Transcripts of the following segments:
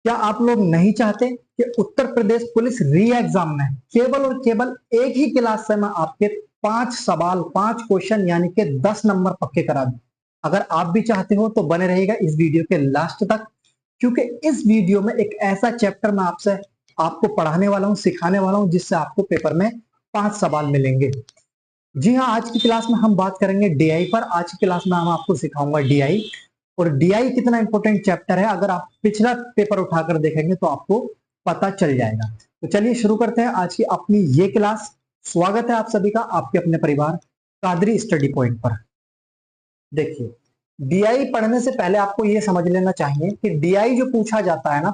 क्या आप लोग नहीं चाहते कि उत्तर प्रदेश पुलिस री एग्जाम में केवल और केवल एक ही क्लास से मैं आपके 5 सवाल 5 क्वेश्चन यानी कि 10 नंबर पक्के करा दूं? अगर आप भी चाहते हो तो बने रहिएगा इस वीडियो के लास्ट तक, क्योंकि इस वीडियो में एक ऐसा चैप्टर मैं आपको पढ़ाने वाला हूं, सिखाने वाला हूं, जिससे आपको पेपर में 5 सवाल मिलेंगे। जी हाँ, आज की क्लास में हम बात करेंगे डीआई पर। आज की क्लास में हम आपको सिखाऊंगा डीआई। और डीआई कितना इंपॉर्टेंट चैप्टर है, अगर आप पिछला पेपर उठाकर देखेंगे तो आपको पता चल जाएगा। तो चलिए शुरू करते हैं आज की अपनी ये क्लास। स्वागत है आप सभी का आपके अपने परिवार कादरी स्टडी पॉइंट पर। देखिए, डीआई पढ़ने से पहले आपको ये समझ लेना चाहिए कि डीआई जो पूछा जाता है ना,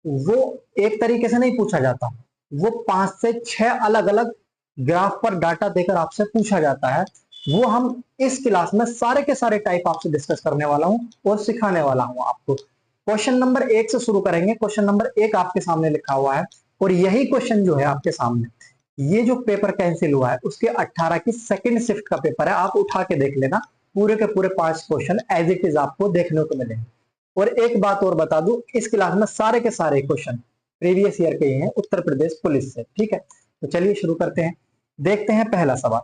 वो एक तरीके से नहीं पूछा जाता। वो 5 से 6 अलग अलग ग्राफ पर डाटा देकर आपसे पूछा जाता है। वो हम इस क्लास में सारे के सारे टाइप आपसे डिस्कस करने वाला हूं और सिखाने वाला हूं आपको। क्वेश्चन नंबर 1 से शुरू करेंगे। क्वेश्चन नंबर 1 आपके सामने लिखा हुआ है और यही क्वेश्चन जो है आपके सामने, ये जो पेपर कैंसिल हुआ है उसके 18 की सेकंड शिफ्ट का पेपर है। आप उठा के देख लेना, पूरे के पूरे 5 क्वेश्चन एज इट इज आपको देखने को मिलेंगे। और एक बात और बता दूं, इस क्लास में सारे के सारे क्वेश्चन प्रीवियस ईयर के ही हैं उत्तर प्रदेश पुलिस से। ठीक है, तो चलिए शुरू करते हैं। देखते हैं पहला सवाल।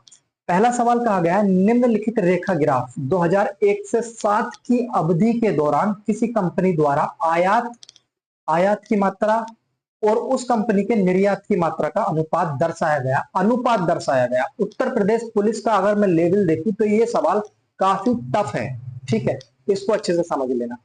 पहला सवाल कहा गया है, निम्नलिखित रेखा ग्राफ 2001 से 7 की अवधि के दौरान किसी कंपनी द्वारा आयात आयात की मात्रा और उस कंपनी के निर्यात की मात्रा का अनुपात दर्शाया गया। अनुपात दर्शाया गया। उत्तर प्रदेश पुलिस का अगर मैं लेवल देखूं तो ये सवाल काफी टफ है। ठीक है, इसको अच्छे से समझ लेना।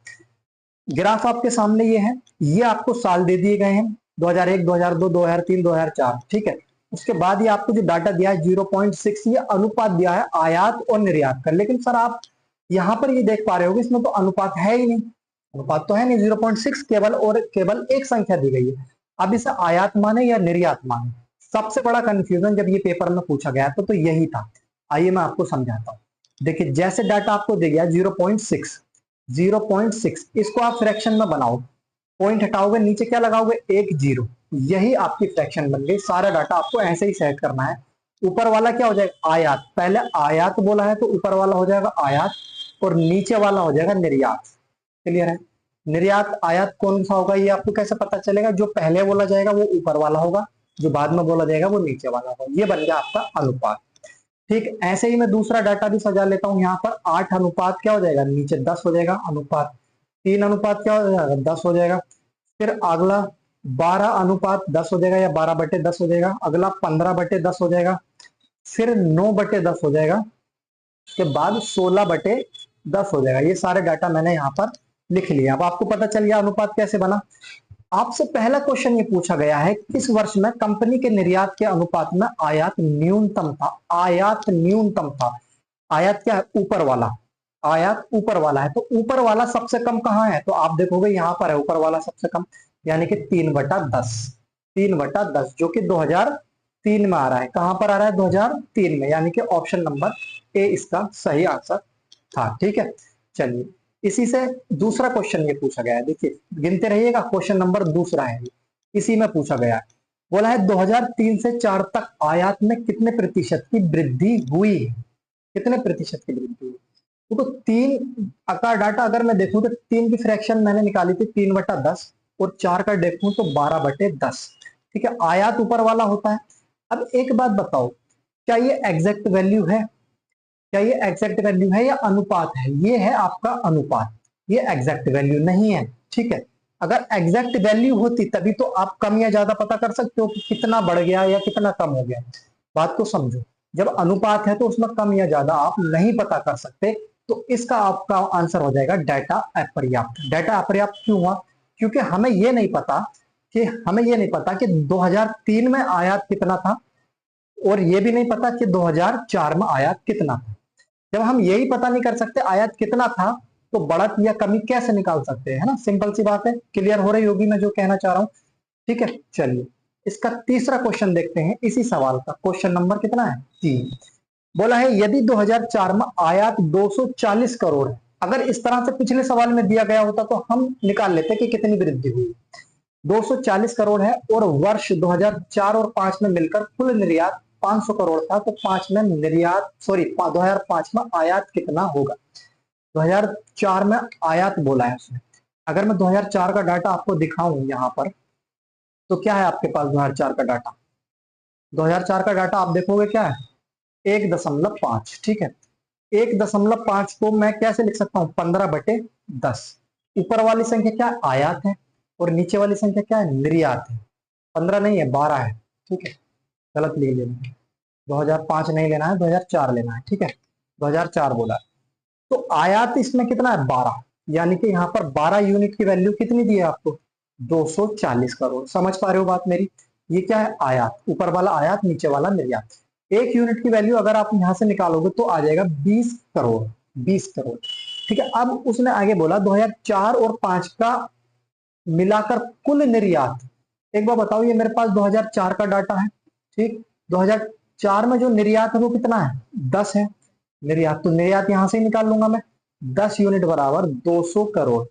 ग्राफ आपके सामने ये है, ये आपको साल दे दिए गए हैं 2001, 2002, 2003, 2004। ठीक है, उसके बाद ये आपको जो डाटा दिया है 0.6, ये अनुपात दिया है आयात और निर्यात का। लेकिन सर आप यहां पर ये देख पा रहे होगे, इसमें तो अनुपात है ही नहीं। अनुपात तो है नहीं, 0.6 केवल और केवल एक संख्या दी गई है। अब इसे आयात माने या निर्यात माने, सबसे बड़ा कंफ्यूजन जब ये पेपर में पूछा गया तो यही था। आइए मैं आपको समझाता हूँ। देखिए, जैसे डाटा आपको दे गया 0.6, 0.6 इसको आप फ्रैक्शन में बनाओ, पॉइंट हटाओगे, नीचे क्या लगाओगे, एक जीरो, यही आपकी फ्रैक्शन बन गई। सारा डाटा आपको ऐसे ही सेट करना है। ऊपर वाला क्या हो जाएगा, आयात। पहले आयात बोला है तो ऊपर वाला हो जाएगा आयात और नीचे वाला हो जाएगा निर्यात। क्लियर है? निर्यात आयात कौन सा होगा ये आपको कैसे पता चलेगा? जो पहले बोला जाएगा वो ऊपर वाला होगा, जो बाद में बोला जाएगा वो नीचे वाला होगा। ये बन गया आपका अनुपात। ठीक, ऐसे ही मैं दूसरा डाटा भी सजा लेता हूं। यहाँ पर 8 अनुपात क्या हो जाएगा, नीचे 10 हो जाएगा। अनुपात 3 अनुपात क्या हो जाएगा, 10 हो जाएगा। फिर अगला 12 अनुपात 10 हो जाएगा या 12/10 हो जाएगा। अगला 15/10 हो जाएगा। फिर 9/10 हो जाएगा। उसके बाद 16/10 हो जाएगा। ये सारे डाटा मैंने यहाँ पर लिख लिया। अब आपको पता चल गया अनुपात कैसे बना। आपसे पहला क्वेश्चन ये पूछा गया है, किस वर्ष में कंपनी के निर्यात के अनुपात में आयात न्यूनतम था? आयात न्यूनतम था। आयात क्या है, ऊपर वाला। आयात ऊपर वाला है, तो ऊपर वाला सबसे कम कहाँ है? तो आप देखोगे यहाँ पर है ऊपर वाला सबसे कम, यानी कि 3/10। 3/10 जो कि 2003 में आ रहा है। कहां पर आ रहा है, 2003 में, यानी कि ऑप्शन नंबर ए इसका सही आंसर था। ठीक है, चलिए इसी से दूसरा क्वेश्चन ये पूछा गया है। देखिए, गिनते रहिएगा, क्वेश्चन नंबर दूसरा है, इसी में पूछा गया है। बोला है 2003 से 4 तक आयात में कितने प्रतिशत की वृद्धि हुई? कितने प्रतिशत की वृद्धि हुई? तो 3 का डाटा अगर मैं देखूं तो 3 की फ्रैक्शन मैंने निकाली थी 3/10 और 4 का देखूं तो 12/10। ठीक है, आयात ऊपर वाला होता है। अब एक बात बताओ, क्या ये एग्जैक्ट वैल्यू है? क्या ये एग्जैक्ट वैल्यू है या अनुपात है? ये है आपका अनुपात, ये एग्जैक्ट वैल्यू नहीं है। ठीक है, अगर एग्जैक्ट वैल्यू होती तभी तो आप कम या ज्यादा पता कर सकते हो कि कितना बढ़ गया या कितना कम हो गया। बात को समझो, जब अनुपात है तो उसमें कम या ज्यादा आप नहीं पता कर सकते। तो इसका आपका आंसर हो जाएगा डाटा अपर्याप्त। डाटा अपर्याप्त क्यों हुआ? क्योंकि हमें ये नहीं पता कि 2003 में आयात कितना था और ये भी नहीं पता कि 2004 में आयात कितना था। जब हम यही पता नहीं कर सकते आयात कितना था, तो बढ़त या कमी कैसे निकाल सकते हैं? है ना, सिंपल सी बात है। क्लियर हो रही होगी मैं जो कहना चाह रहा हूं। ठीक है, चलिए इसका तीसरा क्वेश्चन देखते हैं इसी सवाल का। क्वेश्चन नंबर कितना है, 3। बोला है यदि 2004 में आयात 240 करोड़ है। अगर इस तरह से पिछले सवाल में दिया गया होता तो हम निकाल लेते कि कितनी वृद्धि हुई। 240 करोड़ है और वर्ष 2004 और 5 में मिलकर कुल निर्यात 500 करोड़ था, तो 2005 में आयात कितना होगा? 2004 में आयात बोला है उसने। अगर मैं 2004 का डाटा आपको दिखाऊं यहाँ पर, तो क्या है आपके पास 2004 का डाटा? 2004 का डाटा आप देखोगे क्या है, 1.5, ठीक है। 1.5 को मैं कैसे लिख सकता हूँ, 15/10। ऊपर वाली संख्या क्या है, आयात है, और नीचे वाली संख्या क्या है, निर्यात है। 15 नहीं है, 12 है, ठीक है, गलत लिख लेना है। 2005 नहीं लेना है, 2004 लेना है, ठीक है, 2004 बोला। तो आयात इसमें कितना है, 12, यानी कि यहाँ पर 12 यूनिट की वैल्यू कितनी दी है आपको, 240 करोड़। समझ पा रहे हो बात मेरी? ये क्या है, आयात, ऊपर वाला आयात, नीचे वाला निर्यात। 1 यूनिट की वैल्यू अगर आप यहां से निकालोगे तो आ जाएगा 20 करोड़, 20 करोड़, ठीक है। अब उसने आगे बोला 2004 और 5 का मिलाकर कुल निर्यात। एक बार बताओ, ये मेरे पास 2004 का डाटा है, ठीक। 2004 में जो निर्यात है वो कितना है, 10 है निर्यात, तो निर्यात यहां से ही निकाल लूंगा मैं। 10 यूनिट बराबर 200 करोड़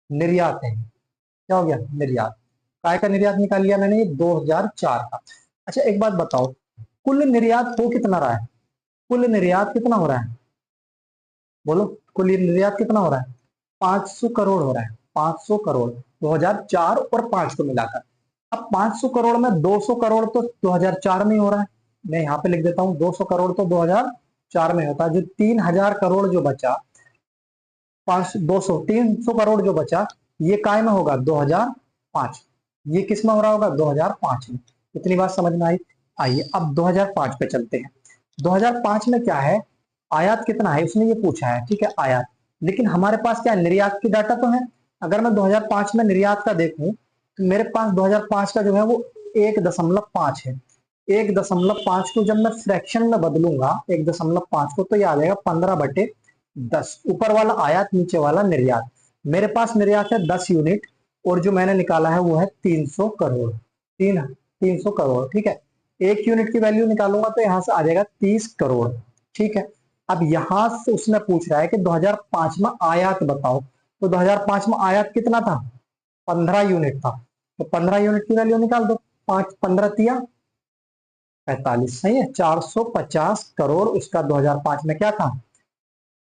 निर्यात है। क्या हो गया, निर्यात। काय का निर्यात निकाल लिया मैंने, ये 2004 का। अच्छा एक बात बताओ, कुल निर्यात हो कितना रहा है, कुल निर्यात कितना हो रहा है, बोलो, कुल निर्यात कितना हो रहा है, 500 करोड़ हो रहा है, 500 करोड़ 2004 और 5 को मिलाकर। अब 500 करोड़ में 200 करोड़ तो 2004 में ही हो रहा है, मैं यहाँ पे लिख देता हूँ 200 करोड़ तो 2004 में होता है। जो 3000 करोड़ जो बचा, 300 करोड़ जो बचा, ये काय में होगा, 2005। ये किस में हो रहा होगा, 2005 में। इतनी बात समझ में आई? आइए अब 2005 पे चलते हैं। 2005 में क्या है, आयात कितना है उसने ये पूछा है, ठीक है, आयात। लेकिन हमारे पास क्या है, निर्यात की डाटा तो है। अगर मैं 2005 में निर्यात का देखूं तो मेरे पास 2005 का जो है वो 1.5 है। 1.5 को जब मैं फ्रैक्शन में बदलूंगा 1.5 को, तो ये आ जाएगा 15/10। ऊपर वाला आयात, नीचे वाला निर्यात। मेरे पास निर्यात है 10 यूनिट, और जो मैंने निकाला है वो है 300 करोड़, 300 करोड़, ठीक है। 1 यूनिट की वैल्यू निकालूंगा तो यहां से आ जाएगा 30 करोड़, ठीक है। अब यहां से उसने पूछ रहा है कि 2005 में आयात बताओ, तो 2005 में आयात कितना था, 15 यूनिट था, तो 15 यूनिट की वैल्यू निकाल दो। 5 15 तिया 45, सही है, 450 करोड़ उसका 2005 में क्या था,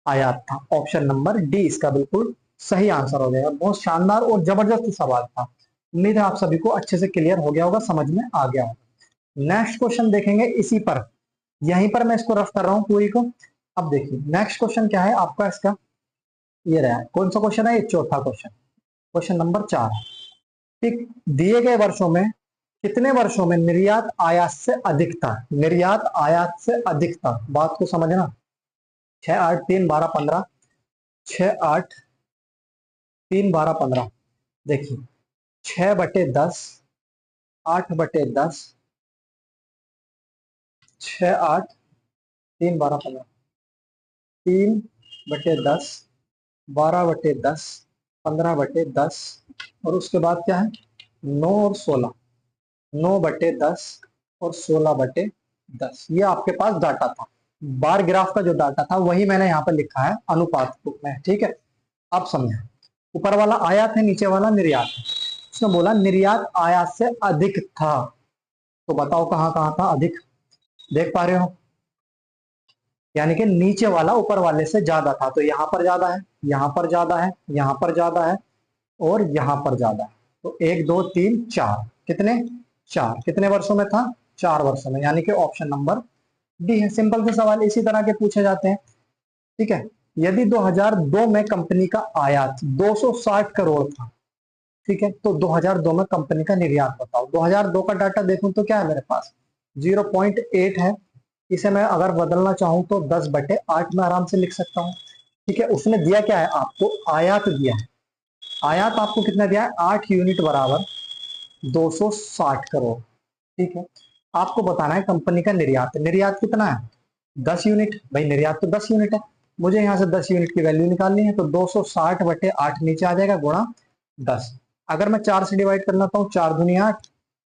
आयात था। ऑप्शन नंबर डी इसका बिल्कुल सही आंसर हो जाएगा। बहुत शानदार और जबरदस्त सवाल था। उम्मीद है आप सभी को अच्छे से क्लियर हो गया होगा, समझ में आ गया होगा। नेक्स्ट क्वेश्चन देखेंगे इसी पर, यहीं पर मैं इसको रफ कर रहा हूं पूरी को। अब देखिए नेक्स्ट क्वेश्चन क्या है आपका, इसका ये रहा है, कौन सा क्वेश्चन है, ये चौथा क्वेश्चन, क्वेश्चन नंबर 4। ठीक, दिए गए वर्षों में कितने वर्षों में निर्यात आयात से अधिक था, निर्यात आयात से अधिक था, बात को समझना। 6 8 3 12 15, 6 8 3 12 15। देखिए 6/10, 8/10, 6 8 3 12 15, 3/10, 12/10, 15/10, और उसके बाद क्या है 9 और 16, 9/10 और 16/10। ये आपके पास डाटा था, बार ग्राफ का जो डाटा था वही मैंने यहाँ पर लिखा है अनुपात रूप में, ठीक है। अब समझे, ऊपर वाला आयात है, नीचे वाला निर्यात है। उसने बोला निर्यात आयात से अधिक था, तो बताओ कहाँ कहाँ था अधिक, देख पा रहे हो, यानी कि नीचे वाला ऊपर वाले से ज्यादा था, तो यहाँ पर ज्यादा है, यहाँ पर ज्यादा है, यहाँ पर ज्यादा है, और यहाँ पर ज्यादा है। तो 1 2 3 4, कितने, 4, कितने वर्षों में था, 4 वर्षों में, यानी कि ऑप्शन नंबर डी है। सिंपल से सवाल इसी तरह के पूछे जाते हैं, ठीक है। यदि 2002 में कंपनी का आयात 260 करोड़ था, ठीक है, तो 2002 में कंपनी का निर्यात बताओ। 2002 का डाटा देखूं तो क्या है मेरे पास, 0.8 है। इसे मैं अगर बदलना चाहूं तो 10/8 में आराम से लिख सकता हूं, ठीक है। उसने दिया क्या है आपको, आयात दिया है। आयात आपको कितना दिया है, 8 यूनिट बराबर 260 करोड़, ठीक है। आपको बताना है कंपनी का निर्यात, निर्यात कितना है, 10 यूनिट, भाई निर्यात तो 10 यूनिट है, मुझे यहाँ से 10 यूनिट की वैल्यू निकालनी है, तो 260/8 नीचे आ जाएगा गुणा 10। अगर मैं 4 से डिवाइड करना चाहूँ, 4 दूनी 8,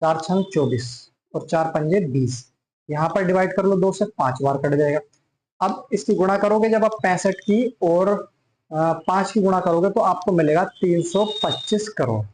4 छंग 24, और 4 पंजे 20। यहाँ पर डिवाइड कर लो 2 से, 5 बार कट जाएगा। अब इसकी गुणा करोगे जब आप 65 की और 5 की गुणा करोगे तो आपको मिलेगा 325 crore,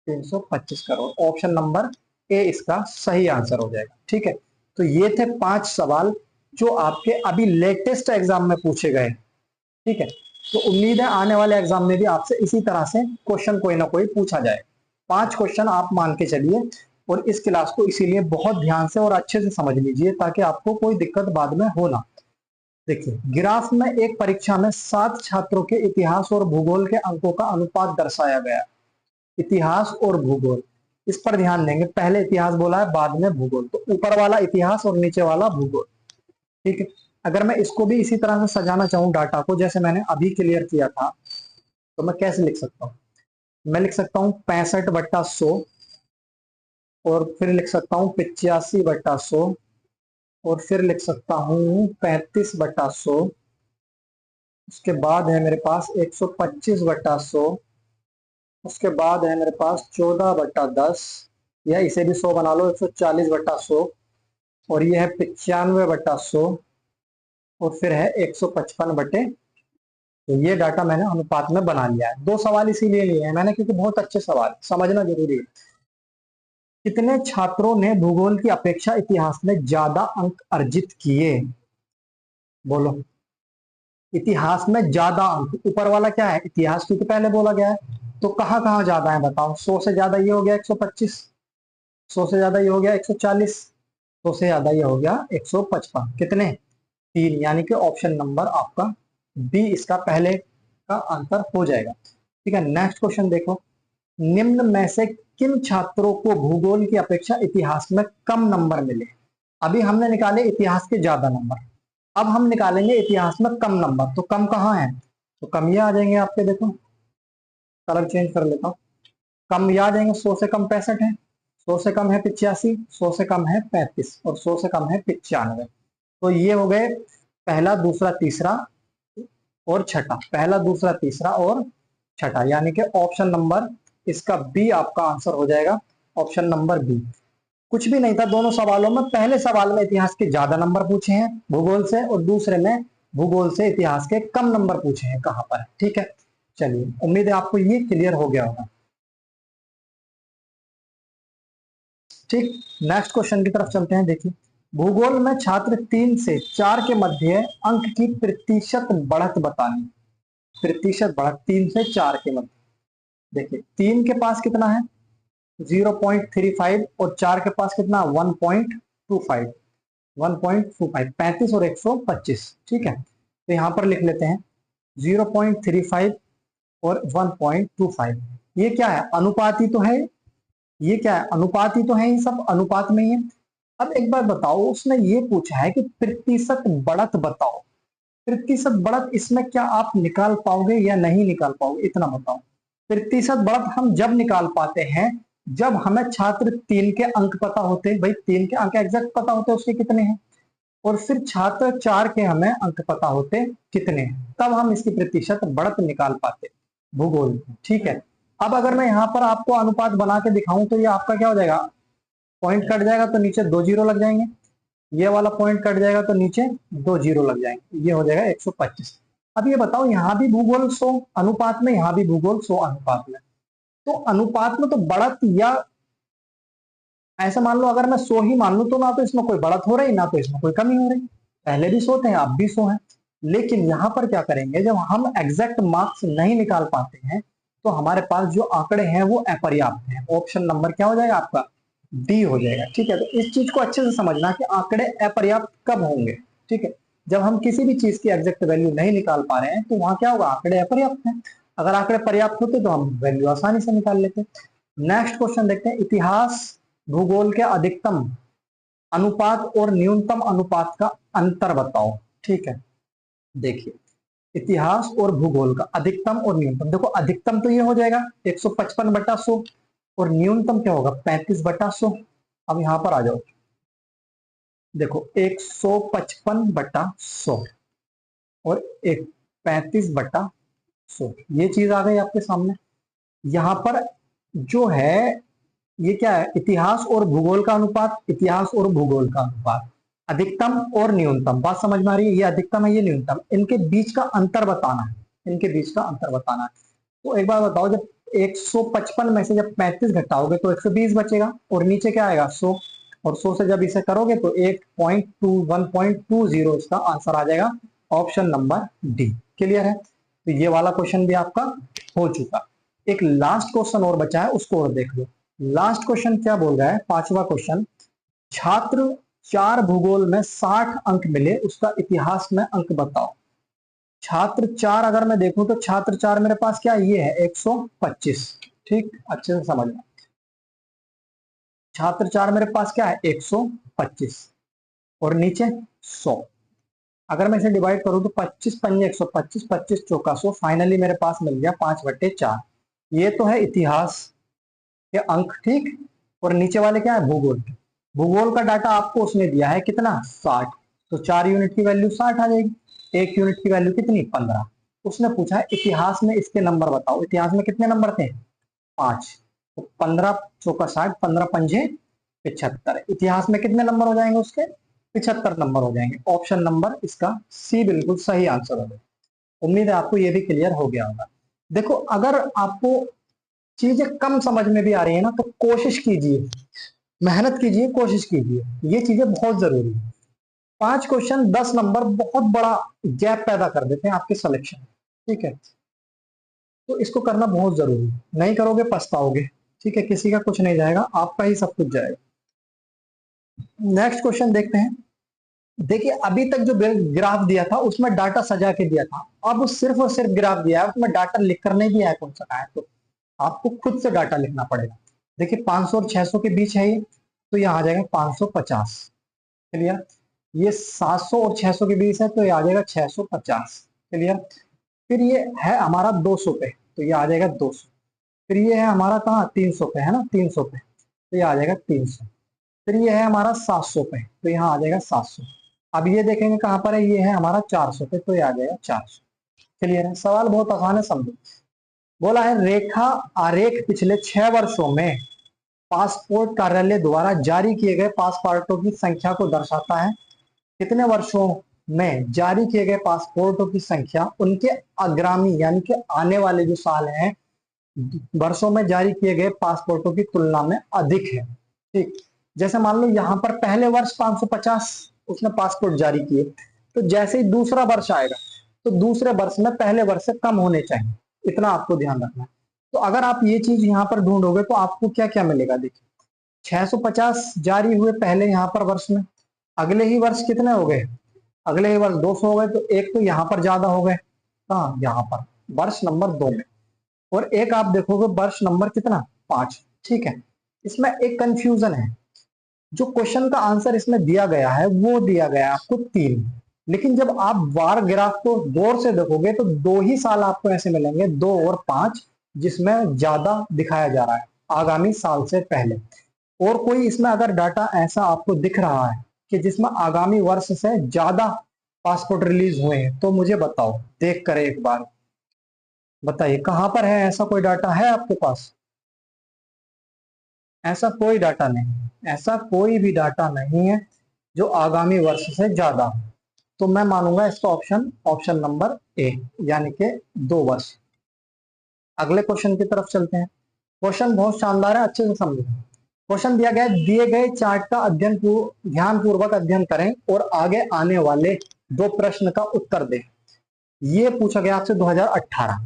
325 crore. Option number A इसका सही आंसर हो जाएगा, ठीक है। तो ये थे 5 सवाल जो आपके अभी लेटेस्ट एग्जाम में पूछे गए, ठीक है। तो उम्मीद है आने वाले एग्जाम में भी आपसे इसी तरह से क्वेश्चन कोई ना कोई पूछा जाए। 5 क्वेश्चन आप मान के चलिए, और इस क्लास को इसीलिए बहुत ध्यान से और अच्छे से समझ लीजिए ताकि आपको कोई दिक्कत बाद में हो ना। देखिए, ग्राफ में एक परीक्षा में 7 छात्रों के इतिहास और भूगोल के अंकों का अनुपात दर्शाया गया। इतिहास और भूगोल, इस पर ध्यान देंगे। पहले इतिहास बोला है, बाद में भूगोल, तो ऊपर वाला इतिहास और नीचे वाला भूगोल। ठीक है, अगर मैं इसको भी इसी तरह से सजाना चाहूं डाटा को, जैसे मैंने अभी क्लियर किया था, तो मैं कैसे लिख सकता हूं? मैं लिख सकता हूं 65/100, और फिर लिख सकता हूं 85/100, और फिर लिख सकता हूं 35/100। उसके बाद है मेरे पास 125/100। उसके बाद है मेरे पास 14/10, या इसे भी 100 बना लो, 140/100, और ये है 95/100, और फिर है 155/। तो ये डाटा मैंने अनुपात में बना लिया है। 2 सवाल इसीलिए लिए हैं मैंने क्योंकि बहुत अच्छे सवाल, समझना जरूरी है। कितने छात्रों ने भूगोल की अपेक्षा इतिहास में ज्यादा अंक अर्जित किए? बोलो। इतिहास में ज्यादा अंक, ऊपर वाला क्या है? इतिहास, क्योंकि पहले बोला गया है। तो कहाँ कहाँ ज्यादा है बताओ? 100 से ज्यादा ये हो गया 125, 100 से ज्यादा ये हो गया 140, 100 से ज्यादा ये हो गया 155। कितने? 3, यानी कि ऑप्शन नंबर आपका बी इसका पहले का आंसर हो जाएगा। ठीक है, नेक्स्ट क्वेश्चन देखो। निम्न में से किन छात्रों को भूगोल की अपेक्षा इतिहास में कम नंबर मिले? अभी हमने निकाले इतिहास के ज्यादा नंबर, अब हम निकालेंगे इतिहास में कम नंबर। तो कम कहाँ है? तो कम ये आ जाएंगे आपके, देखो कलर चेंज कर लेता हूँ। कम ये आ जाएंगे, 100 से कम 65 है, 100 से कम है 85, 100 से कम है 35, और 100 से कम है 95। तो ये हो गए पहला, दूसरा, तीसरा और छठा। पहला, दूसरा, तीसरा और छठा, यानी कि ऑप्शन नंबर इसका बी आपका आंसर हो जाएगा। Option number B. कुछ भी नहीं था दोनों सवालों में। पहले सवाल में इतिहास के ज्यादा नंबर पूछे हैं भूगोल से, और दूसरे में भूगोल से इतिहास के कम नंबर पूछे हैं। कहां पर? ठीक है, चलिए, उम्मीद है आपको ये क्लियर हो गया होगा। ठीक, नेक्स्ट क्वेश्चन की तरफ चलते हैं। देखिए, भूगोल में छात्र 3 से 4 के मध्य अंक की प्रतिशत बढ़त बतानी। प्रतिशत बढ़त 3 से 4 के मध्य। देखिए, 3 के पास कितना है? 0.35, और 4 के पास कितना? 1.25, 1.25, 35 और 125। ठीक है, तो यहां पर लिख लेते हैं 0.35 और 1.25। ये क्या है? अनुपात ही तो है। ये क्या है? अनुपात ही तो है, ये सब अनुपात में ही है। अब एक बात बताओ, उसने ये पूछा है कि प्रतिशत बढ़त बताओ। प्रतिशत बढ़त इसमें क्या आप निकाल पाओगे या नहीं निकाल पाओगे? इतना बताओ। प्रतिशत बढ़त हम जब निकाल पाते हैं जब हमें छात्र 3 के अंक पता होते। भाई 3 के अंक एग्जैक्ट पता होते उसके कितने हैं, और फिर छात्र 4 के हमें अंक पता होते कितने हैं, तब हम इसकी प्रतिशत बढ़त निकाल पाते भूगोल में। ठीक है, अब अगर मैं यहाँ पर आपको अनुपात बना के दिखाऊं तो ये आपका क्या हो जाएगा? पॉइंट कट जाएगा तो नीचे 2 जीरो लग जाएंगे, ये वाला पॉइंट कट जाएगा तो नीचे 2 जीरो लग जाएंगे, ये हो जाएगा 125। अब ये बताओ, यहाँ भी भूगोल 100 अनुपात में, यहाँ भी भूगोल 100 अनुपात में। तो अनुपात में तो बढ़त, या ऐसा मान लो अगर मैं 100 ही मान लू तो ना तो इसमें कोई बढ़त हो रही ना तो इसमें कोई कमी हो रही। पहले भी 100 थे, अब भी 100 है। लेकिन यहाँ पर क्या करेंगे, जब हम एग्जैक्ट मार्क्स नहीं निकाल पाते हैं तो हमारे पास जो आंकड़े हैं वो अपर्याप्त हैं। ऑप्शन नंबर क्या हो जाएगा आपका? डी हो जाएगा। ठीक है, तो इस चीज को अच्छे से समझना कि आंकड़े अपर्याप्त कब होंगे। ठीक है, जब हम किसी भी चीज की एग्जैक्ट वैल्यू नहीं निकाल पा रहे हैं तो वहां क्या होगा? आंकड़े अपर्याप्त हैं। अगर आंकड़े पर्याप्त होते तो हम वैल्यू आसानी से निकाल लेते। नेक्स्ट क्वेश्चन देखते हैं। इतिहास भूगोल के अधिकतम अनुपात और न्यूनतम अनुपात का अंतर बताओ। ठीक है, देखिए, इतिहास और भूगोल का अधिकतम और न्यूनतम। देखो, अधिकतम तो ये हो जाएगा 155/100, और न्यूनतम क्या होगा? 35/100। अब यहां पर आ जाओ, देखो 155/100 और 35/100, ये चीज आ गई आपके सामने। यहां पर जो है ये क्या है? इतिहास और भूगोल का अनुपात, इतिहास और भूगोल का अनुपात, अधिकतम और न्यूनतम। बात समझ में आ रही है? ये अधिकतम है, ये न्यूनतम, इनके बीच का अंतर बताना है, इनके बीच का अंतर बताना है। तो एक बार बताओ, जब 155 में से जब 35 घटाओगे तो 120 बचेगा, और नीचे क्या आएगा? 100, और 100 से जब इसे करोगे तो 1.20 इसका आंसर आ जाएगा। Option number D. क्लियर है? तो ये वाला क्वेश्चन भी आपका हो चुका। एक लास्ट क्वेश्चन और बचा है, उसको और देख लो। लास्ट क्वेश्चन क्या बोल रहा है, पांचवा क्वेश्चन, छात्र 4 भूगोल में 60 अंक मिले, उसका इतिहास में अंक बताओ। छात्र 4 अगर मैं देखूं तो छात्र 4 मेरे पास क्या ये है 125, ठीक, अच्छे से समझना। छात्र 4 मेरे पास क्या है 125 और नीचे 100। अगर मैं इसे डिवाइड करूं तो 25 पंजे 125, 25 चौका 100, फाइनली मेरे पास मिल गया 5/4। ये तो है इतिहास के अंक, ठीक। और नीचे वाले क्या है भूगोल। भूगोल का डाटा आपको उसने दिया है कितना 60, तो 4 यूनिट की वैल्यू 60 आ जाएगी। 1 यूनिट की वैल्यू कितनी 15। उसने पूछा है इतिहास में इसके नंबर बताओ। इतिहास में कितने नंबर थे 5, तो 15 चौका 60, 15 पंजे 75। इतिहास में कितने नंबर हो जाएंगे उसके 75 नंबर हो जाएंगे। ऑप्शन नंबर इसका सी बिल्कुल सही आंसर होगा। उम्मीद है आपको ये भी क्लियर हो गया होगा। देखो अगर आपको चीजें कम समझ में भी आ रही है ना तो कोशिश कीजिए, मेहनत कीजिए, कोशिश कीजिए, ये चीजें बहुत जरूरी है। 5 क्वेश्चन 10 नंबर बहुत बड़ा गैप पैदा कर देते हैं आपके सिलेक्शन, ठीक है। तो इसको करना बहुत जरूरी है, नहीं करोगे पछताओगे, ठीक है। किसी का कुछ नहीं जाएगा, आपका ही सब कुछ जाएगा। नेक्स्ट क्वेश्चन देखते हैं। देखिए अभी तक जो ग्राफ दिया था उसमें डाटा सजा के दिया था, अब सिर्फ और सिर्फ ग्राफ दिया है, उसमें डाटा लिख कर नहीं दिया है कौन सा का है, तो आपको खुद से डाटा लिखना पड़ेगा। देखिए 500 और 600 के बीच है ये, तो यहाँ आ जाएगा 550, क्लियर। ये 700 और 600 के बीच है तो ये आ जाएगा 650, क्लियर। फिर ये है हमारा 200 पे, तो ये आ जाएगा 200। फिर ये है हमारा कहाँ 300 पे, है ना, 300 पे, तो ये आ जाएगा 300। फिर ये है हमारा 700 पे, तो यहाँ आ जाएगा 700। अब ये देखेंगे कहाँ पर है, ये है हमारा 400 पे, तो ये आ जाएगा 400। क्लियर है, सवाल बहुत आसान है, समझो। बोला है रेखा आरेख पिछले 6 वर्षों में पासपोर्ट कार्यालय द्वारा जारी किए गए पासपोर्टों की संख्या को दर्शाता है। कितने वर्षों में जारी किए गए पासपोर्टों की संख्या उनके अग्रामी यानी कि आने वाले जो साल हैं वर्षों में जारी किए गए पासपोर्टों की तुलना में अधिक है, ठीक। जैसे मान लो यहाँ पर पहले वर्ष 550 उसने पासपोर्ट जारी किए, तो जैसे ही दूसरा वर्ष आएगा तो दूसरे वर्ष में पहले वर्ष से कम होने चाहिए, इतना आपको ध्यान रखना है। तो अगर आप ये चीज यहाँ पर ढूंढोगे तो आपको क्या क्या मिलेगा, देखिए 650 जारी हुए पहले यहाँ पर वर्ष में, अगले ही वर्ष कितने हो गए, अगले ही वर्ष 200 हो गए, तो एक तो यहाँ पर ज्यादा हो गए, हाँ यहाँ पर वर्ष नंबर 2 में, और एक आप देखोगे वर्ष नंबर कितना 5, ठीक है। इसमें एक कंफ्यूजन है, जो क्वेश्चन का आंसर इसमें दिया गया है वो दिया गया है आपको 3, लेकिन जब आप बार ग्राफ को गौर से देखोगे तो 2 ही साल आपको ऐसे मिलेंगे 2 और 5 जिसमें ज्यादा दिखाया जा रहा है आगामी साल से पहले। और कोई इसमें अगर डाटा ऐसा आपको दिख रहा है कि जिसमें आगामी वर्ष से ज्यादा पासपोर्ट रिलीज हुए हैं तो मुझे बताओ, देख कर एक बार बताइए कहां पर है, ऐसा कोई डाटा है आपके पास। ऐसा कोई डाटा नहीं, ऐसा कोई भी डाटा नहीं है जो आगामी वर्ष से ज्यादा। तो मैं मानूंगा इसका ऑप्शन नंबर ए यानी कि 2 वर्ष। अगले क्वेश्चन की तरफ चलते हैं। क्वेश्चन बहुत शानदार है, अच्छे से समझो। क्वेश्चन दिया गया है दिए गए चार्ट का ध्यान पूर्वक अध्ययन करें और आगे आने वाले 2 प्रश्न का उत्तर दें। ये पूछा गया आपसे 2018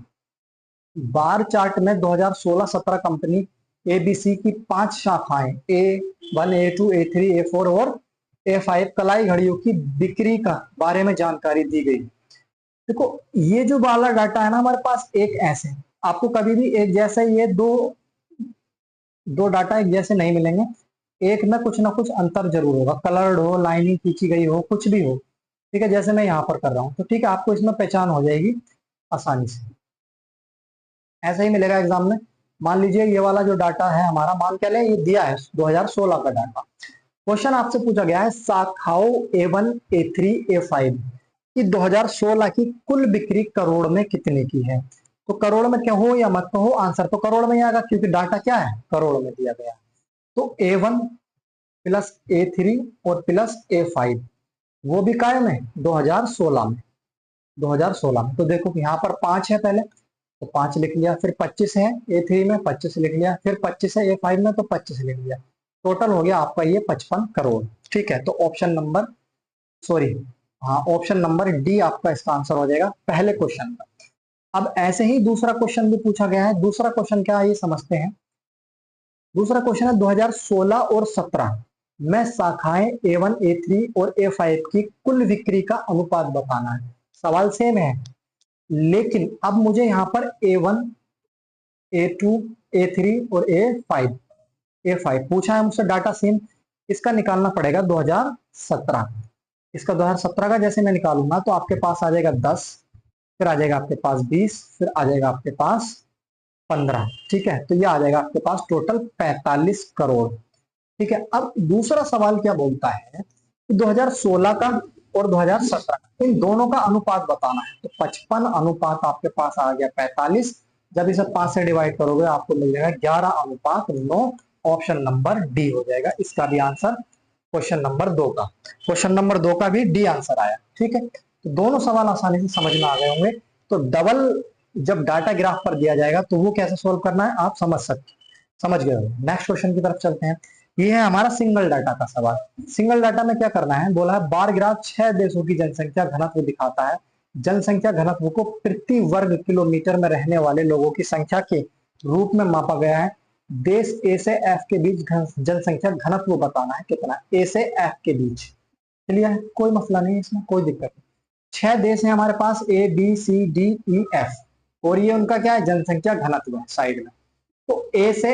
बार चार्ट में 2016-17 कंपनी एबीसी की 5 शाखाएं A1, A2, A3, A4 और A5 कलाई घड़ियों की बिक्री का बारे में जानकारी दी गई। देखो ये जो वाला डाटा है ना हमारे पास एक ऐसे, आपको कभी भी एक जैसा ये दो डाटा एक जैसे नहीं मिलेंगे, एक में कुछ ना कुछ अंतर जरूर होगा, कलर्ड हो, लाइनिंग खींची गई हो, कुछ भी हो, ठीक है। जैसे मैं यहाँ पर कर रहा हूँ तो ठीक है, आपको इसमें पहचान हो जाएगी आसानी से, ऐसा ही मिलेगा एग्जाम में। मान लीजिए ये वाला जो डाटा है हमारा, मान के लिए ये दिया है 2016 का डाटा। क्वेश्चन आपसे पूछा गया है शाखाओं A1, A3, A5 की 2016 की कुल बिक्री करोड़ में कितने की है। तो करोड़ में क्या हो या मत कहो, आंसर तो करोड़ में ही आएगा क्योंकि डाटा क्या है करोड़ में दिया गया। तो A1 प्लस A3 और प्लस A5 वो भी कायम है 2016 में, 2016 में। तो देखो यहाँ पर 5 है पहले, तो 5 लिख लिया, फिर 25 है A3 में 25 लिख लिया, फिर 25 है A5 में तो 25 लिख लिया, टोटल हो गया आपका ये 55 करोड़, ठीक है। तो ऑप्शन नंबर डी आपका इसका आंसर हो जाएगा पहले क्वेश्चन का। अब ऐसे ही दूसरा क्वेश्चन भी पूछा गया है। दूसरा क्वेश्चन क्या है ये समझते हैं। दूसरा क्वेश्चन है 2016 और 17 में शाखाएं A1, A3 और A5 की कुल बिक्री का अनुपात बताना है। सवाल सेम है, लेकिन अब मुझे यहाँ पर A1, A2, A3 और A5 पूछा है मुझसे, डाटा सेम। इसका निकालना पड़ेगा 2017। इसका 2017 का जैसे मैं निकालूंगा तो आपके पास आ जाएगा 10, फिर आ जाएगा आपके पास 20, फिर आ जाएगा आपके पास 15। ठीक है, तो ये आ जाएगा आपके पास टोटल 45 करोड़। ठीक है, अब दूसरा सवाल क्या बोलता है कि 2016 का और 2017 का इन दोनों का अनुपात बताना है। तो 55 अनुपात आपके पास आ गया 45। जब इसे 5 से डिवाइड करोगे आपको मिल जाएगा 11:9। ऑप्शन नंबर डी हो जाएगा इसका भी आंसर, क्वेश्चन नंबर 2 का। क्वेश्चन नंबर 2 का भी डी आंसर आया। ठीक है, तो दोनों सवाल आसानी से समझ में आ गए होंगे। तो डबल जब डाटा ग्राफ पर दिया जाएगा तो वो कैसे सोल्व करना है आप समझ गए हो। नेक्स्ट क्वेश्चन की तरफ चलते हैं। ये है हमारा सिंगल डाटा का सवाल। सिंगल डाटा में क्या करना है, बोला है बार ग्राफ 6 देशों की जनसंख्या घनत्व दिखाता है। जनसंख्या घनत्व को प्रति वर्ग किलोमीटर में रहने वाले लोगों की संख्या के रूप में मापा गया है। देश ए से एफ के बीच जनसंख्या घनत्व बताना है कितना, ए से एफ के बीच। क्लियर, कोई मसला नहीं है इसमें, कोई दिक्कत नहीं। 6 देश है हमारे पास, A B C D E F, और ये उनका क्या है, जनसंख्या घनत्व है साइड में। तो ए से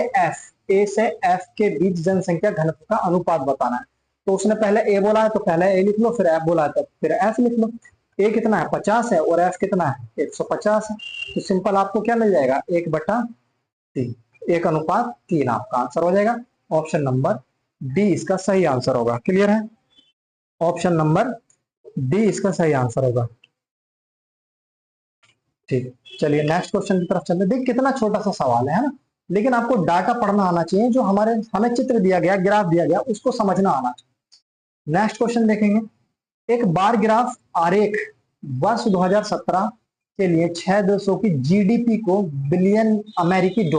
एफ के बीच जनसंख्या घनत्व का अनुपात बताना है। तो उसने पहले ए बोला है तो पहले ए लिख लो, फिर एफ बोला है तो फिर एफ लिख लो। ए कितना है 50 है और एफ कितना है 150 है। तो सिंपल आपको क्या मिल जाएगा 1/3, 1:3 आपका आंसर हो जाएगा। ऑप्शन नंबर डी इसका सही आंसर होगा। क्लियर है, ऑप्शन नंबर डी इसका सही आंसर होगा। ठीक, चलिए नेक्स्ट क्वेश्चन की तरफ चलते हैं। देखिए कितना छोटा सा सवाल है ना, लेकिन आपको डाटा पढ़ना आना चाहिए। जो हमें चित्र दिया गया, ग्राफ दिया गया, उसको समझना आना चाहिए। नेक्स्ट क्वेश्चन देखेंगे। एक बार ग्राफ आरेख वर्ष 2017 के लिए 6 देशों की जीडीपी को बिलियन अमेरिकी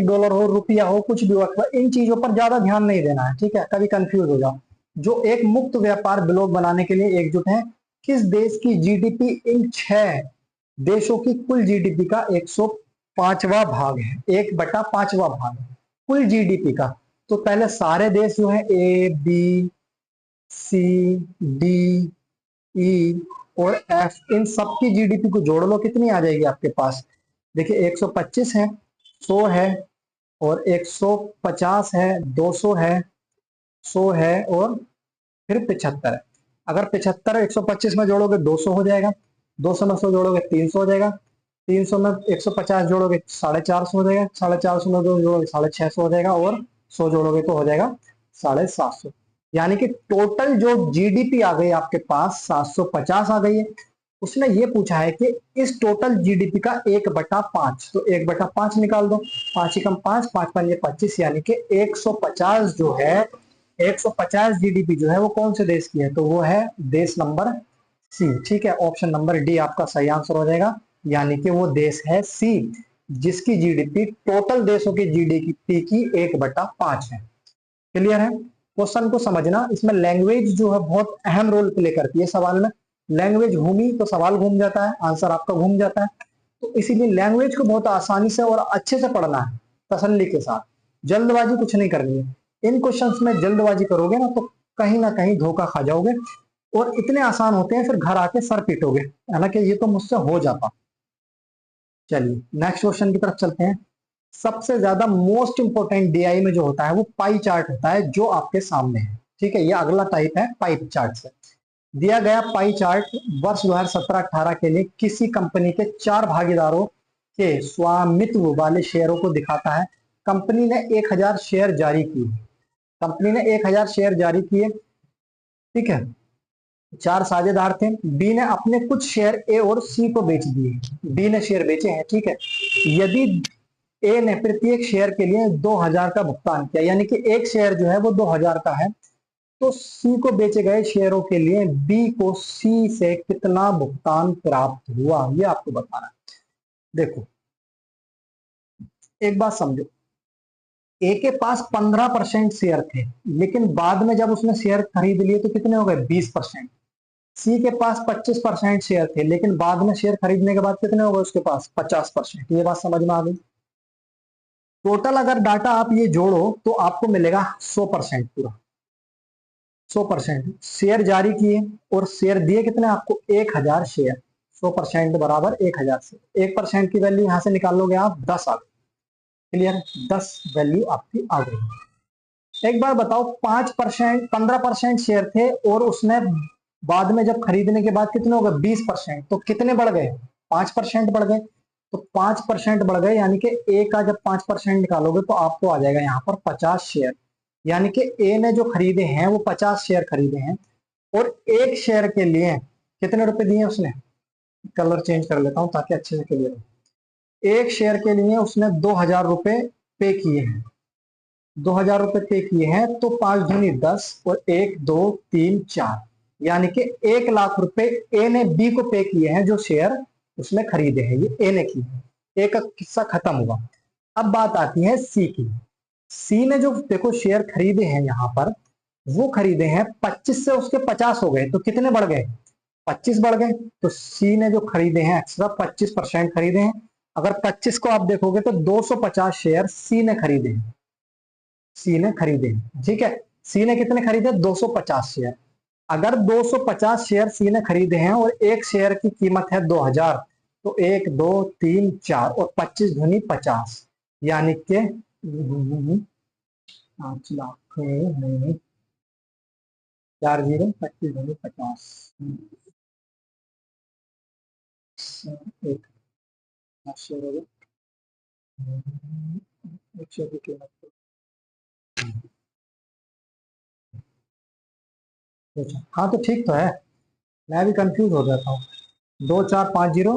डॉलर हो, रुपया हो, कुछ भी हो, इन चीजों पर ज्यादा ध्यान नहीं देना है। ठीक है, कभी कंफ्यूज हो जाओ। जो एक मुक्त व्यापार ब्लॉक बनाने के लिए एकजुट है, किस देश की जीडीपी इन 6 देशों की कुल जीडीपी का 105वां भाग है, 1/5वां भाग है कुल जीडीपी का। तो पहले सारे देश जो है ए बी सी डी ई और एफ, इन सब की जीडीपी को जोड़ लो, कितनी आ जाएगी आपके पास। देखिए 125 है, 100 है और 150 है, 200 है, 100 है और फिर 75 है। अगर 75 125 में जोड़ोगे 200 हो जाएगा, 200 में 100 जोड़ोगे 300 हो जाएगा, 300 में 150 जोड़ोगे 450 हो जाएगा, 450 में 2 जोड़ोगे 650 हो जाएगा और 100 जोड़ोगे तो हो जाएगा 750। यानी कि टोटल जो जीडीपी आ गई आपके पास 750 आ गई है। उसने ये पूछा है कि इस टोटल जीडीपी का 1/5, तो 1/5 निकाल दो। 5 एकम 5, 5 5 25, यानी कि 150 जो है, 150 जीडीपी जो है वो कौन से देश की है, तो वो है देश नंबर सी। ठीक है, ऑप्शन नंबर डी आपका सही आंसर हो जाएगा, यानी कि वो देश है सी जिसकी जीडीपी टोटल देशों की जीडीपी की 1/5 है। क्लियर है, क्वेश्चन को समझना। इसमें लैंग्वेज जो है बहुत अहम रोल प्ले करती है सवाल में। लैंग्वेज घूमी तो सवाल घूम जाता है, आंसर आपका घूम जाता है। तो इसीलिए लैंग्वेज को बहुत आसानी से और अच्छे से पढ़ना है, तसल्ली के साथ। जल्दबाजी कुछ नहीं करनी है। इन क्वेश्चंस में जल्दबाजी करोगे ना तो कहीं ना कहीं धोखा खा जाओगे, और इतने आसान होते हैं फिर घर आके सर पीटोगे, हालांकि ये तो मुझसे हो जाता। चलिए नेक्स्ट क्वेश्चन की तरफ चलते हैं। सबसे ज्यादा मोस्ट इंपोर्टेंट डीआई में जो होता है वो पाई चार्ट होता है, जो आपके सामने है। ठीक है, ये अगला टाइप है पाई चार्ट से। दिया गया पाई चार्ट वर्ष 2017-18 के लिए किसी कंपनी के 4 भागीदारों के स्वामित्व वाले शेयरों को दिखाता है। कंपनी ने 1000 शेयर जारी किए। कंपनी ने 1000 शेयर जारी किए। ठीक है, 4 साझेदार थे। बी ने अपने कुछ शेयर ए और सी को बेच दिए। बी ने शेयर बेचे हैं। ठीक है, यदि ए ने प्रत्येक शेयर के लिए 2000 का भुगतान किया, यानी कि एक शेयर जो है वो 2000 का है, तो सी को बेचे गए शेयरों के लिए बी को सी से कितना भुगतान प्राप्त हुआ, ये आपको बताना है। देखो एक बात समझो, ए के पास 15% शेयर थे, लेकिन बाद में जब उसने शेयर खरीद लिए तो कितने हो गए 20%। सी के पास 25% शेयर थे, लेकिन बाद में शेयर खरीदने के बाद कितने हो गए उसके पास 50%। ये बात समझ में आ गई। टोटल अगर डाटा आप ये जोड़ो तो आपको मिलेगा 100% पूरा 100%। शेयर जारी किए और शेयर दिए कितने आपको 1000 शेयर। 100% बराबर 1000 शेयर। 1% की वैल्यू यहां से निकाल लोगे आप 10 आ गई। क्लियर, 10 वैल्यू आपकी आ गई। एक बार बताओ 5% 15% शेयर थे और उसने बाद में जब खरीदने के बाद कितने हो गए 20%, तो कितने बढ़ गए 5% बढ़ गए। तो 5% बढ़ गए, यानी कि ए का जब 5% निकालोगे तो आपको आ जाएगा यहाँ पर 50 शेयर। यानी कि ए ने जो खरीदे हैं वो 50 शेयर खरीदे हैं और एक शेयर के लिए कितने रुपए दिए उसने। कलर चेंज कर लेता हूं ताकि अच्छे से क्लियर हो। एक शेयर के लिए उसने 2000 रुपए पे किए हैं। 2000 रुपए पे किए हैं तो 5 दूनी 10 और 1 2 3 4, यानी कि 1,00,000 रुपए ए ने बी को पे किए हैं जो शेयर उसने खरीदे हैं। ये ए ने की है, ए का किस्सा खत्म हुआ। अब बात आती है सी की। सी ने जो देखो शेयर खरीदे हैं यहां पर, वो खरीदे हैं 25 से उसके 50 हो गए, तो कितने बढ़ गए 25 बढ़ गए। तो सी ने जो खरीदे हैं एक्स्ट्रा 25% खरीदे हैं। अगर 25 को आप देखोगे तो 250 शेयर सी ने खरीदे हैं। सी ने खरीदे, ठीक है। सी ने कितने खरीदे 250 शेयर। अगर 250 शेयर सी ने खरीदे हैं और एक शेयर की कीमत है 2000, तो 1 2 3 4 और 25 दूनी 50, यानी के 5 लाख नहीं 4 0 25 दूनी 50 एक शेयर हो गया। एक शेयर की कीमत हाँ तो ठीक तो है, मैं भी कंफ्यूज हो जाता हूँ। 2450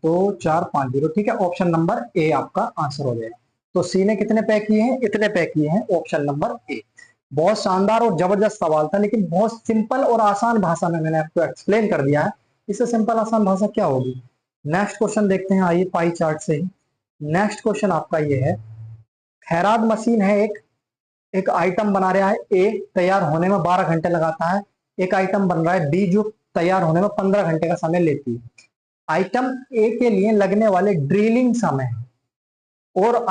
2450, ठीक है। ऑप्शन नंबर ए आपका आंसर हो जाएगा। तो सी ने कितने पे किए हैं, इतने पे किए हैं, ऑप्शन नंबर ए। बहुत शानदार और जबरदस्त सवाल था, लेकिन बहुत सिंपल और आसान भाषा में मैंने आपको एक्सप्लेन कर दिया है। इससे सिंपल आसान भाषा क्या होगी। नेक्स्ट क्वेश्चन देखते हैं, आइए पाई चार्ट से ही। नेक्स्ट क्वेश्चन आपका ये है, खैरात मशीन है एक आइटम बना रहा है ए, तैयार होने में 12 घंटे लगाता है। एक आइटम बन रहा है बी जो तैयार होने में 15 घंटे का समय लेती है। आइटम ए के लिए लगने वाले ड्रिलिंग समय और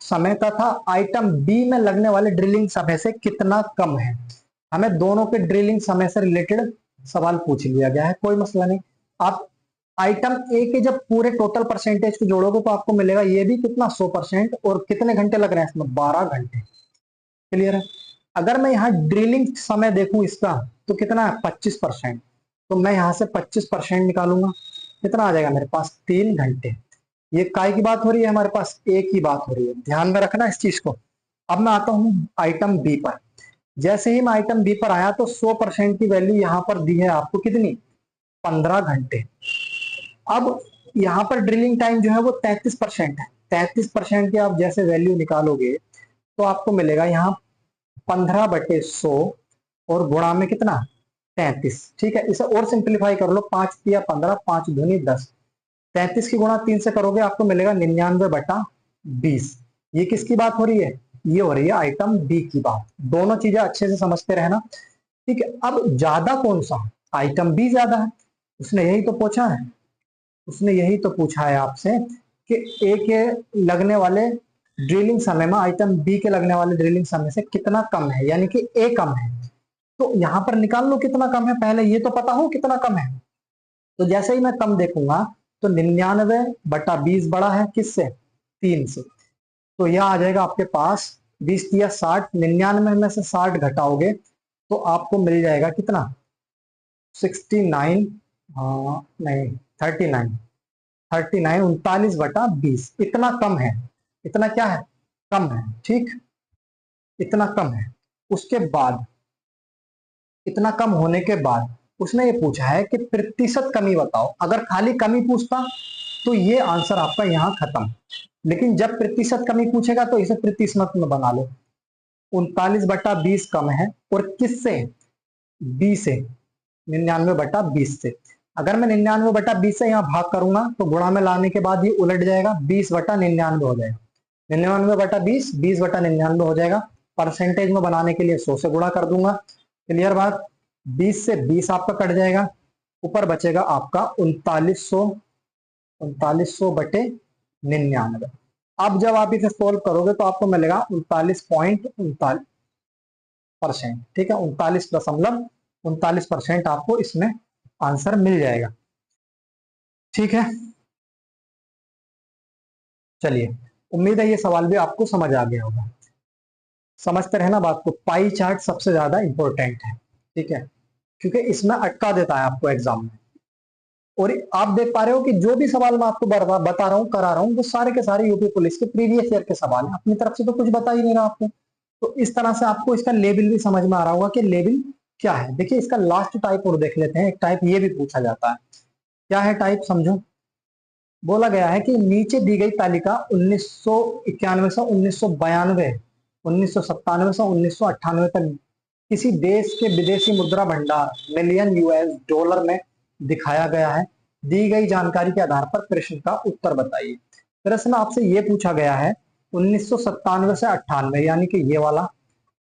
समय तथा आइटम बी में लगने वाले ड्रिलिंग समय से कितना कम है। हमें दोनों के ड्रिलिंग समय से रिलेटेड सवाल पूछ लिया गया है, कोई मसला नहीं। आप आइटम ए के जब पूरे टोटल परसेंटेज को जोड़ोगे तो आपको मिलेगा ये भी कितना 100%, और कितने घंटे लग रहे हैं इसमें 12 घंटे। क्लियर है। अगर मैं यहाँ ड्रिलिंग समय देखूं इसका तो कितना है 25%, तो मैं यहाँ से 25% निकालूंगा, कितना आ जाएगा मेरे पास 3 घंटे। ये काय की बात हो रही है, हमारे पास ए की बात हो रही है, ध्यान में रखना इस चीज को। अब मैं आता हूं आइटम बी पर। जैसे ही मैं आइटम बी पर आया तो 100% की वैल्यू यहाँ पर दी है आपको कितनी 15 घंटे। अब यहाँ पर ड्रिलिंग टाइम जो है वो 33% है। 33% की आप जैसे वैल्यू निकालोगे तो आपको मिलेगा यहाँ 15/100 और गुणा में कितना 33, ठीक है। इसे और सिंप्लीफाई कर लो, 5 या 15, 5 दूनी 10, 33 की गुणा 3 से करोगे आपको मिलेगा 99/20। ये किसकी बात हो रही है, ये हो रही है आइटम बी की बात। दोनों चीजें अच्छे से समझते रहना, ठीक है। अब ज्यादा कौन सा, आइटम बी ज्यादा है, उसने यही तो पूछा है, उसने यही तो पूछा है आपसे कि ए के लगने वाले ड्रिलिंग समय में आइटम बी के लगने वाले ड्रिलिंग समय से कितना कम है, यानी कि ए कम है। तो यहां पर निकाल लो कितना कम है, पहले ये तो पता हो कितना कम है। तो जैसे ही मैं कम देखूंगा तो 99/20 बड़ा है किससे 3 से, तो यह आ जाएगा आपके पास 20 या 60, 99 में से 60 घटाओगे तो आपको मिल जाएगा कितना 69, नहीं 39, 39 इतना कम है। इतना क्या है कम है, ठीक, इतना कम है। उसके बाद इतना कम होने के बाद उसने ये पूछा है कि प्रतिशत कमी बताओ। अगर खाली कमी पूछता तो ये आंसर आपका यहाँ खत्म, लेकिन जब प्रतिशत कमी पूछेगा तो इसे प्रतिशत में बना लो। 39/20 कम है और किससे बी से 99/20 से। अगर मैं 99/20 से यहाँ भाग करूंगा तो गुणा में लाने के बाद ये उलट जाएगा, 20/99 हो जाएगा। 99/20 20/99 हो जाएगा। परसेंटेज में बनाने के लिए 100 से गुणा कर दूंगा। क्लियर बात, 20 से 20 आपका कट जाएगा, ऊपर बचेगा आपका 3900 बटे 99। अब जब आप इसे सोल्व करोगे तो आपको मिलेगा 39.39%। ठीक है, 39.39% आपको इसमें आंसर मिल जाएगा। ठीक है, चलिए, उम्मीद है ये सवाल भी आपको समझ आ गया होगा। समझते रहना बात को। पाई चार्ट सबसे ज्यादा इंपॉर्टेंट है, ठीक है, क्योंकि इसमें अटका देता है आपको एग्जाम में। और आप देख पा रहे हो कि जो भी सवाल मैं आपको बता रहा हूँ, करा रहा हूँ, वो सारे के सारे यूपी पुलिस के प्रीवियस ईयर के सवाल हैं। अपनी तरफ से तो कुछ बता ही नहीं रहा आपको। तो इस तरह से आपको इसका लेवल भी समझ में आ रहा होगा कि लेवल क्या है। देखिए, इसका लास्ट टाइप और देख लेते हैं। एक टाइप ये भी पूछा जाता है। क्या है टाइप, समझो। बोला गया है कि नीचे दी गई तालिका 1991 से 1992, 1997 से 1998 तक किसी देश के विदेशी मुद्रा भंडार मिलियन यूएस डॉलर में दिखाया गया है। दी गई जानकारी के आधार पर प्रश्न का उत्तर बताइए। प्रश्न आपसे ये पूछा गया है 1997 से 98 यानी कि ये वाला,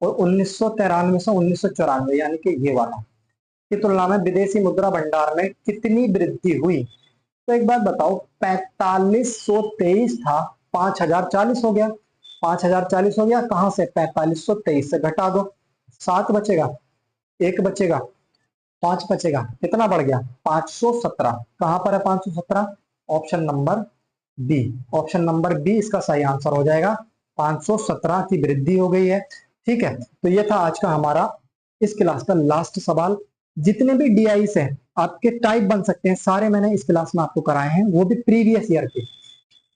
और 1993 से 1994 यानी कि ये वाला की तुलना में विदेशी मुद्रा भंडार में कितनी वृद्धि हुई। तो एक बात बताओ, 4523 था, 5040 हो गया। 5040 हो गया, कहां से? 4523 से घटा दो, 7 बचेगा, 1 बचेगा, 5 बचेगा, कितना बढ़ गया? 517। कहां पर है 517? Option number B. Option number B इसका सही आंसर हो जाएगा। 517 की वृद्धि हो गई है। ठीक है, तो ये था आज का हमारा इस क्लास का लास्ट सवाल। जितने भी डीआई से आपके टाइप बन सकते हैं, सारे मैंने इस क्लास में आपको कराए हैं, वो भी प्रीवियस ईयर के।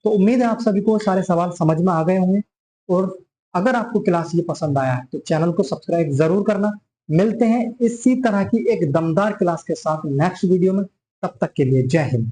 तो उम्मीद है आप सभी को सारे सवाल समझ में आ गए होंगे। और अगर आपको क्लास ये पसंद आया है तो चैनल को सब्सक्राइब जरूर करना। मिलते हैं इसी तरह की एक दमदार क्लास के साथ नेक्स्ट वीडियो में। तब तक के लिए जय हिंद।